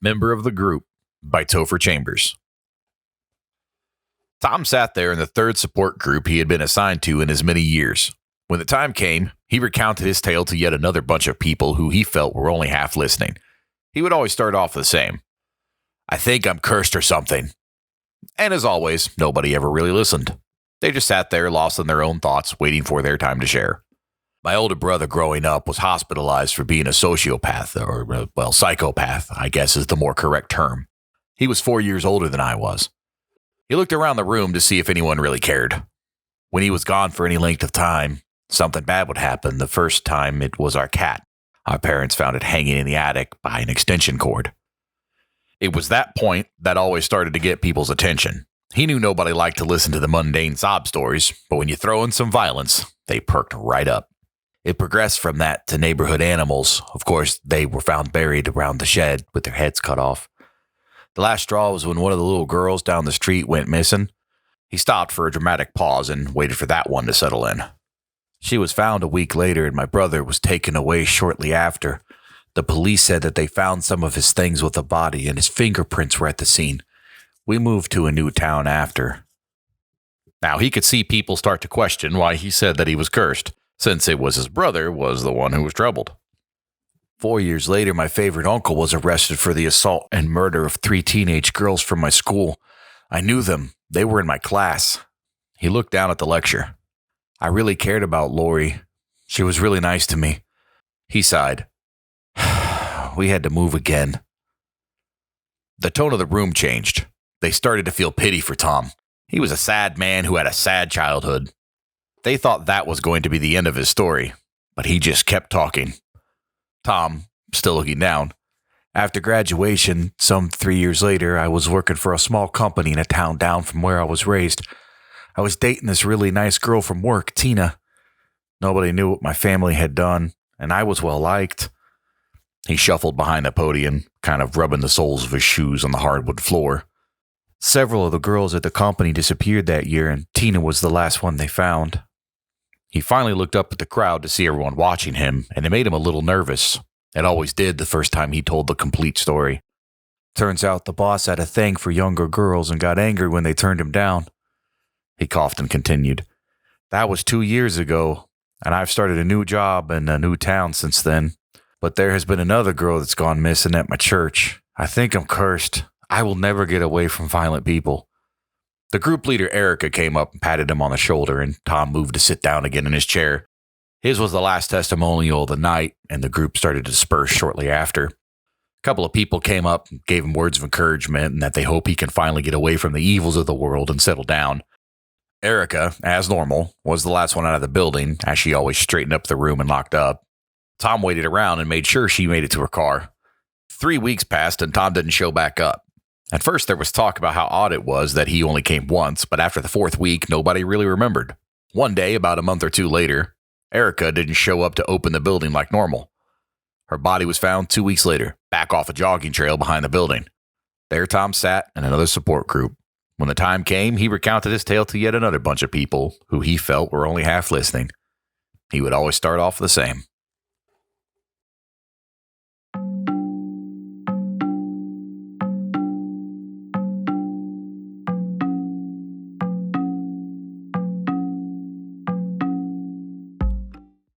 Member of the Group by Topher Chambers. Tom sat there in the third support group he had been assigned to in as many years. When the time came, he recounted his tale to yet another bunch of people who he felt were only half listening. He would always start off the same. I think I'm cursed or something. And as always, nobody ever really listened. They just sat there lost in their own thoughts, waiting for their time to share. My older brother growing up was hospitalized for being a sociopath, or, psychopath, I guess is the more correct term. He was 4 years older than I was. He looked around the room to see if anyone really cared. When he was gone for any length of time, something bad would happen. The first time it was our cat. Our parents found it hanging in the attic by an extension cord. It was that point that always started to get people's attention. He knew nobody liked to listen to the mundane sob stories, but when you throw in some violence, they perked right up. It progressed from that to neighborhood animals. Of course, they were found buried around the shed with their heads cut off. The last straw was when one of the little girls down the street went missing. He stopped for a dramatic pause and waited for that one to settle in. She was found a week later, and my brother was taken away shortly after. The police said that they found some of his things with the body, and his fingerprints were at the scene. We moved to a new town after. Now, he could see people start to question why he said that he was cursed, since it was his brother was the one who was troubled. 4 years later, my favorite uncle was arrested for the assault and murder of 3 teenage girls from my school. I knew them. They were in my class. He looked down at the lecture. I really cared about Lori. She was really nice to me. He sighed. We had to move again. The tone of the room changed. They started to feel pity for Tom. He was a sad man who had a sad childhood. They thought that was going to be the end of his story, but he just kept talking. Tom, still looking down. After graduation, some 3 years later, I was working for a small company in a town down from where I was raised. I was dating this really nice girl from work, Tina. Nobody knew what my family had done, and I was well liked. He shuffled behind the podium, kind of rubbing the soles of his shoes on the hardwood floor. Several of the girls at the company disappeared that year, and Tina was the last one they found. He finally looked up at the crowd to see everyone watching him, and it made him a little nervous. It always did the first time he told the complete story. Turns out the boss had a thing for younger girls and got angry when they turned him down. He coughed and continued. That was 2 years ago, and I've started a new job in a new town since then. But there has been another girl that's gone missing at my church. I think I'm cursed. I will never get away from violent people. The group leader, Erica, came up and patted him on the shoulder, and Tom moved to sit down again in his chair. His was the last testimonial of the night, and the group started to disperse shortly after. A couple of people came up and gave him words of encouragement and that they hope he can finally get away from the evils of the world and settle down. Erica, as normal, was the last one out of the building, as she always straightened up the room and locked up. Tom waited around and made sure she made it to her car. 3 weeks passed, and Tom didn't show back up. At first, there was talk about how odd it was that he only came once, but after the 4th week, nobody really remembered. One day, about a month or two later, Erica didn't show up to open the building like normal. Her body was found 2 weeks later, back off a jogging trail behind the building. There Tom sat in another support group. When the time came, he recounted his tale to yet another bunch of people who he felt were only half listening. He would always start off the same.